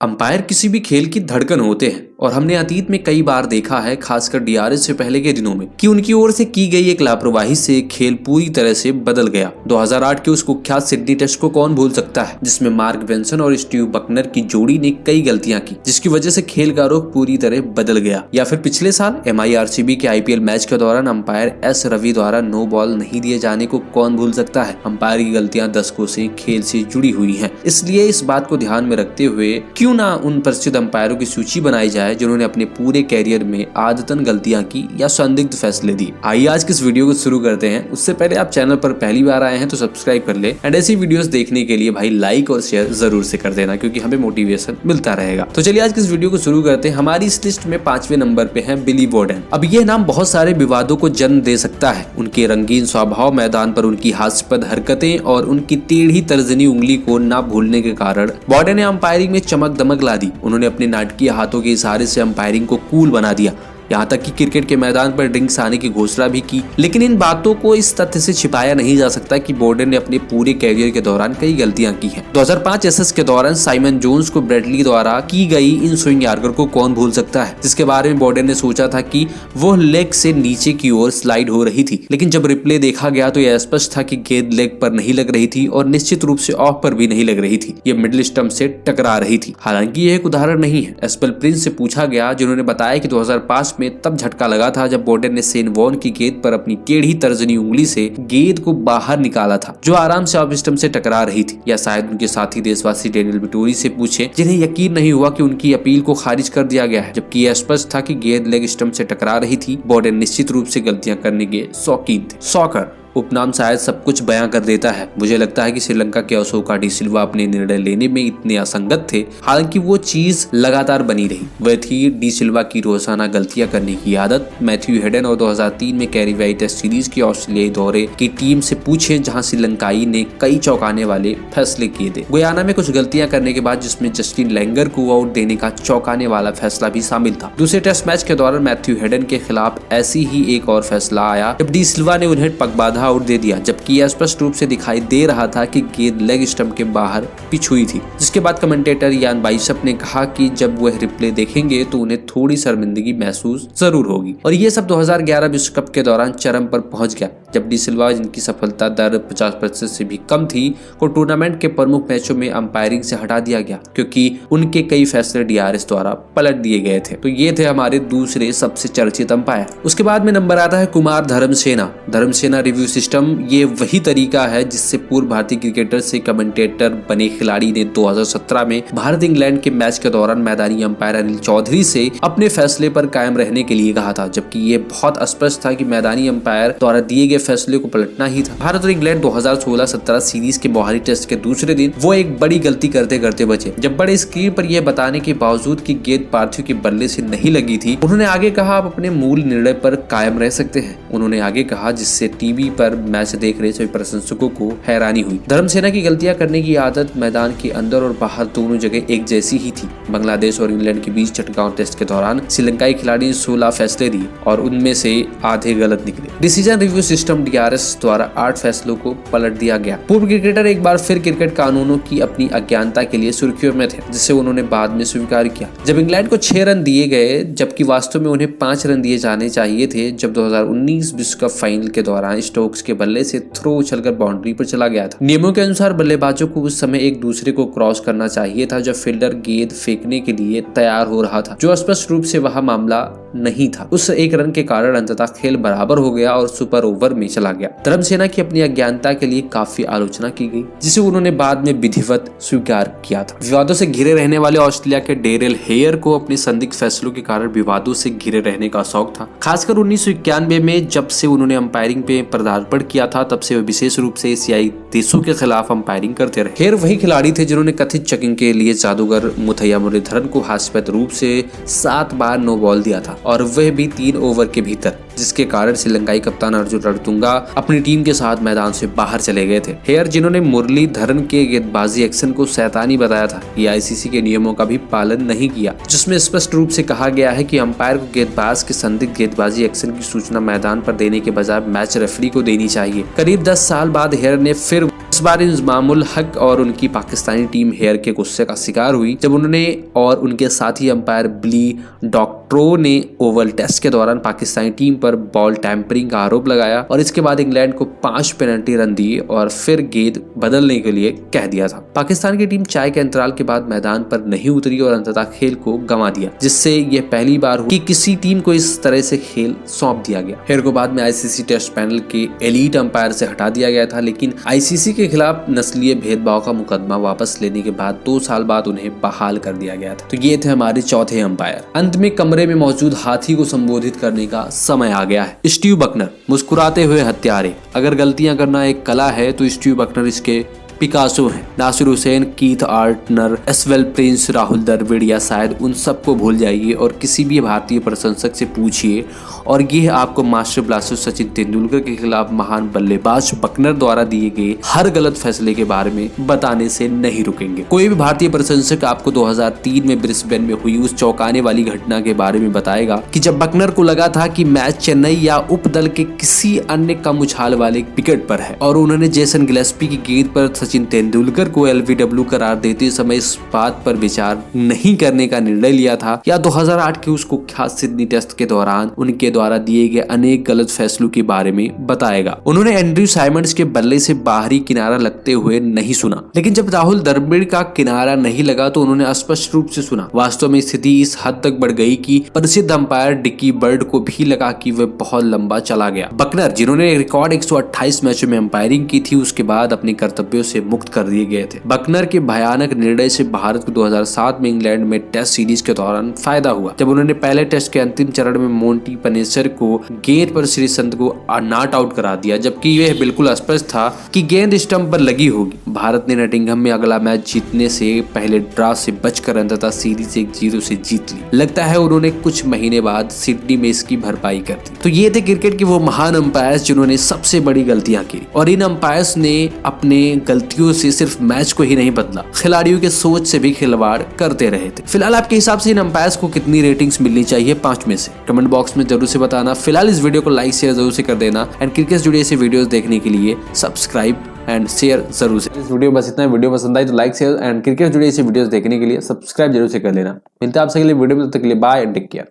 Umpire किसी भी खेल की धड़कन होते हैं और हमने अतीत में कई बार देखा है, खासकर डीआरएस से पहले के दिनों में, कि उनकी ओर से की गई एक लापरवाही से खेल पूरी तरह से बदल गया। 2008 के उस कुख्यात सिडनी टेस्ट को कौन भूल सकता है, जिसमें मार्क बेंसन और स्टीव बकनर की जोड़ी ने कई गलतियां की, जिसकी वजह से खेल का रुख पूरी तरह बदल गया। या फिर पिछले साल MI-RCB के IPL मैच के दौरान अंपायर S रवि द्वारा नो बॉल नहीं दिए जाने को कौन भूल सकता है। अंपायर की गलतियां दशकों से खेल से जुड़ी हुई हैं, इसलिए इस बात को ध्यान में रखते हुए क्यों ना उन प्रसिद्ध अंपायरों की सूची बनाई जाए जिन्होंने अपने पूरे कैरियर में आदतन गलतियां की या संदिग्ध फैसले दिए। आइए आज किस वीडियो को शुरू करते हैं। उससे पहले आप चैनल पर पहली बार आए हैं तो सब्सक्राइब कर ले एंड ऐसी वीडियोस देखने के लिए भाई लाइक और शेयर जरूर से कर देना, क्योंकि हमें मोटिवेशन मिलता रहेगा। तो चलिए आज किस वीडियो को शुरू करते हैं। हमारी इस लिस्ट में 5वें नंबर पे है बिली बॉर्डन। अब ये नाम बहुत सारे विवादों को जन्म दे सकता है। उनके रंगीन स्वभाव, मैदान पर उनकी हास्यास्पद हरकतें और उनकी टेढ़ी तर्जनी उंगली को ना भूलने के कारण बॉर्डन ने अंपायरिंग में चमक दमक ला दी। उन्होंने अपने नाटकीय हाथों के इशारे से अंपायरिंग को कूल बना दिया, यहाँ तक कि क्रिकेट के मैदान पर ड्रिंक्स आने की घोषणा भी की। लेकिन इन बातों को इस तथ्य से छिपाया नहीं जा सकता कि बॉर्डन ने अपने पूरे कैरियर के दौरान कई गलतियां की हैं। 2005 एशेज के दौरान साइमन जोन्स को ब्रैडली द्वारा की गई इन स्विंग यॉर्कर को कौन भूल सकता है, जिसके बारे में बॉर्डन ने सोचा था कि वो लेग से नीचे की ओर स्लाइड हो रही थी। लेकिन जब रिप्ले देखा गया तो यह स्पष्ट था कि गेंद लेग पर नहीं लग रही थी और निश्चित रूप से ऑफ पर भी नहीं लग रही थी, ये मिडिल स्टंप से टकरा रही थी। हालांकि यह एक उदाहरण नहीं है। एस्पेल प्रिंस से पूछा गया, जिन्होंने बताया कि 2005 में तब झटका लगा था जब बॉर्डन ने शेन वॉर्न की गेंद पर अपनी टेढ़ी तर्जनी उंगली से गेंद को बाहर निकाला था, जो आराम से ऑफ स्टंप से टकरा रही थी। या शायद उनके साथी देशवासी डेनियल विटोरी से पूछे, जिन्हें यकीन नहीं हुआ कि उनकी अपील को खारिज कर दिया गया है, जबकि यह स्पष्ट था कि गेंद लेग स्टंप से टकरा रही थी। बॉर्डन निश्चित रूप से गलतियां करने के शौकीन थे। सॉकर उपनाम शायद सब कुछ बयां कर देता है। मुझे लगता है कि श्रीलंका के अशोका डी सिल्वा अपने निर्णय लेने में इतने असंगत थे, हालांकि वो चीज लगातार बनी रही। वह थी डी सिल्वा की रोजाना गलतियां करने की आदत। मैथ्यू हेडन और 2003 में कैरिबियाई टेस्ट सीरीज के ऑस्ट्रेलियाई दौरे की टीम से पूछे, जहां श्रीलंकाई ने कई चौंकाने वाले फैसले किए थे। गुयाना में कुछ गलतियां करने के बाद, जिसमें जस्टिन लैंगर को आउट देने का चौंकाने वाला फैसला भी शामिल था। दूसरे टेस्ट मैच के दौरान मैथ्यू हेडन के खिलाफ ऐसी ही एक और फैसला आया जब डी सिल्वा ने उन्हें पगबाधा आउट दे दिया, जबकि यह स्पष्ट रूप से दिखाई दे रहा था कि गेंद लेग स्टंप के बाहर पिच हुई थी। जिसके बाद कमेंटेटर यान बाइशप ने कहा कि जब वह रिप्ले देखेंगे तो उन्हें थोड़ी शर्मिंदगी महसूस जरूर होगी। और ये सब 2011 विश्व कप के दौरान चरम पर पहुंच गया, जब डी सिल्वा, जिनकी सफलता दर 50% से भी कम थी, को टूर्नामेंट के प्रमुख मैचों में अंपायरिंग से हटा दिया गया, क्योंकि उनके कई फैसले डीआरएस द्वारा पलट दिए गए थे। तो ये थे हमारे दूसरे सबसे चर्चित अंपायर। उसके बाद में नंबर आता है कुमार धर्मसेना। धर्मसेना रिव्यू सिस्टम ये वही तरीका है जिससे पूर्व भारतीय क्रिकेटर से कमेंटेटर बने खिलाड़ी ने 2017 में भारत इंग्लैंड के मैच के दौरान मैदानी अंपायर अनिल चौधरी से अपने फैसले पर कायम रहने के लिए कहा था, जबकि ये बहुत स्पष्ट था कि मैदानी अंपायर द्वारा दिए गए फैसले को पलटना ही था। भारत और इंग्लैंड 2016-17 सीरीज के मोहाली टेस्ट के दूसरे दिन वो एक बड़ी गलती करते करते बचे, जब बड़े स्क्रीन पर यह बताने के बावजूद कि गेंद पार्थिव के बल्ले से नहीं लगी थी। उन्होंने आगे कहा, आप अपने मूल निर्णय पर कायम रह सकते हैं। उन्होंने आगे कहा, जिससे टीवी पर मैच देख रहे सभी प्रशंसकों को हैरानी हुई। धर्मसेना की गलतियां करने की आदत मैदान के अंदर और बाहर दोनों जगह एक जैसी ही थी। बांग्लादेश और इंग्लैंड के बीच चटगांव टेस्ट के दौरान श्रीलंकाई खिलाड़ी ने 16 फैसले दिए और उनमें से आधे गलत निकले। डिसीजन रिव्यू सिस्टम डीआरएस द्वारा 8 फैसलों को पलट दिया गया। पूर्व क्रिकेटर एक बार फिर क्रिकेट कानूनों की अपनी अज्ञानता के लिए सुर्खियों में थे, जिसे उन्होंने बाद में स्वीकार किया। जब इंग्लैंड को 6 रन दिए गए, जबकि वास्तव में उन्हें 5 रन दिए जाने चाहिए थे, जब 2019 विश्व कप फाइनल के दौरान स्टोक्स के बल्ले से थ्रो उछलकर बाउंड्री पर चला गया था। नियमों के अनुसार बल्लेबाजों को उस समय एक दूसरे को क्रॉस करना चाहिए था जब फील्डर गेंद फेंकने के लिए तैयार हो रहा था, जो स्पष्ट रूप से वह मामला नहीं था। उस 1 रन के कारण अंततः खेल बराबर हो गया और सुपर ओवर में चला गया। धर्मसेना की अपनी अज्ञानता के लिए काफी आलोचना की गई, जिसे उन्होंने बाद में विधिवत स्वीकार किया था। विवादों से घिरे रहने वाले ऑस्ट्रेलिया के डेरिल हेयर को अपने संदिग्ध फैसलों के कारण विवादों से घिरे रहने का शौक था। खासकर 1991 में जब से उन्होंने अंपायरिंग पे पदार्पण किया था, तब से विशेष रूप से एशियाई देशों के खिलाफ अंपायरिंग करते रहे। हेयर वही खिलाड़ी थे जिन्होंने कथित चेकिंग के लिए जादूगर मुथैया मुरलीधरन को हास्यास्पद रूप से 7 बार नो बॉल दिया था, और वह भी 3 ओवर के भीतर, जिसके कारण श्रीलंकाई कप्तान अर्जुन रणतुंगा अपनी टीम के साथ मैदान से बाहर चले गए थे। हेयर, जिन्होंने मुरलीधरन के गेंदबाजी एक्शन को शैतानी बताया था, ये आईसीसी के नियमों का भी पालन नहीं किया, जिसमें स्पष्ट रूप से कहा गया है कि अंपायर को गेंदबाज के संदिग्ध गेंदबाजी एक्शन की सूचना मैदान पर देने के बजाय मैच रेफरी को देनी चाहिए। करीब 10 साल बाद हेयर ने फिर इस बार इंजमामुल हक और उनकी पाकिस्तानी टीम हेयर के गुस्से का शिकार हुई जब उन्होंने और उनके साथी अंपायर बिली डॉक्ट्रो ने ओवल टेस्ट के दौरान पाकिस्तानी टीम पर बॉल टैंपरिंग का आरोप लगाया और इसके बाद इंग्लैंड को 5 पेनल्टी रन दिए और फिर गेंद बदलने के लिए कह दिया था। पाकिस्तान की टीम चाय के अंतराल के बाद मैदान पर नहीं उतरी और अंततः खेल को गंवा दिया, जिससे यह पहली बार हुई कि किसी टीम को इस तरह से खेल सौंप दिया गया। हेयर को बाद में आईसीसी टेस्ट पैनल के एलीट अंपायर से हटा दिया गया था, लेकिन आईसीसी के खिलाफ नस्लीय भेदभाव का मुकदमा वापस लेने के बाद 2 साल बाद उन्हें बहाल कर दिया गया था। तो ये थे हमारे चौथे अंपायर। अंत में कमरे में मौजूद हाथी को संबोधित करने का समय आ गया है। स्टीव बकनर, मुस्कुराते हुए हत्यारे। अगर गलतियां करना एक कला है तो स्टीव बकनर इसके पिकासो हैं। नासिर हुसैन, कीथ आर्टनर, एसवेल प्रिंस, राहुल द्रविड़ या शायद उन सबको भूल जाइए और किसी भी भारतीय प्रशंसक से पूछिए और ये आपको मास्टर ब्लास्टर सचिन तेंदुलकर के खिलाफ महान बल्लेबाज बकनर द्वारा दिए गए हर गलत फैसले के बारे में बताने से नहीं रुकेंगे। कोई भी भारतीय प्रशंसक आपको 2003 में ब्रिस्बेन में हुई उस चौंकाने वाली घटना के बारे में बताएगा कि जब बकनर को लगा था कि मैच चेन्नई या उपदल के किसी अन्य कम उछाल वाले विकेट पर है और उन्होंने जेसन गिलेस्पी की गेंद पर सचिन तेंदुलकर को एलबीडब्ल्यू करार देते समय इस बात पर विचार नहीं करने का निर्णय लिया था, या 2008 के उस कुख्यात सिडनी टेस्ट के दौरान उनके द्वारा दिए गए अनेक गलत फैसलों के बारे में बताएगा। उन्होंने एंड्रयू साइमंड्स के बल्ले से बाहरी किनारा लगते हुए नहीं सुना, लेकिन जब राहुल द्रविड़ का किनारा नहीं लगा तो उन्होंने स्पष्ट रूप से सुना। वास्तव में स्थिति इस हद तक बढ़ गई कि प्रसिद्ध अंपायर डिकी बर्ड को भी लगा कि वह बहुत लंबा चला गया। बकनर, जिन्होंने रिकॉर्ड 128 मैचों में अंपायरिंग की थी, उसके बाद अपने कर्तव्यों से मुक्त कर दिए गए थे। बकनर के भयानक निर्णय से भारत को 2007 में इंग्लैंड में टेस्ट सीरीज के दौरान फायदा हुआ, जब उन्होंने पहले टेस्ट के अंतिम चरण में मोंटी पनेसर को गेंद पर श्रीसंत को नॉट आउट करा दिया, जबकि यह बिल्कुल स्पष्ट था कि गेंद स्टंप पर लगी होगी। भारत ने नटिंघम में अगला मैच जीतने से पहले ड्रा से बचकर अंततः सीरीज 1-0 से जीत ली। लगता है उन्होंने कुछ महीने बाद सिडनी में इसकी भरपाई कर दी। तो ये थे क्रिकेट के वो महान अंपायर्स जिन्होंने सबसे बड़ी गलतियां की, और इन अंपायर्स ने अपने गलतियों से सिर्फ मैच को ही नहीं बदला, खिलाड़ियों के सोच से भी खिलवाड़ करते रहे थे। फिलहाल आपके हिसाब से इन अंपायर्स को कितनी रेटिंग्स मिलनी चाहिए 5 में से? कमेंट बॉक्स में जरूर से बताना। फिलहाल इस वीडियो को लाइक शेयर जरूर से कर देना एंड क्रिकेट से जुड़े ऐसे वीडियोस देखने के लिए सब्सक्राइब एंड शेयर जरूर से। इस वीडियो बस इतना। वीडियो पसंद आई तो लाइक शेयर एंड क्रिकेट से जुड़े ऐसे वीडियोस देखने के लिए सब्सक्राइब जरूर से कर लेना। मिलते हैं आपसे अगले वीडियो में, तब तक के लिए बाय एंड टेक केयर।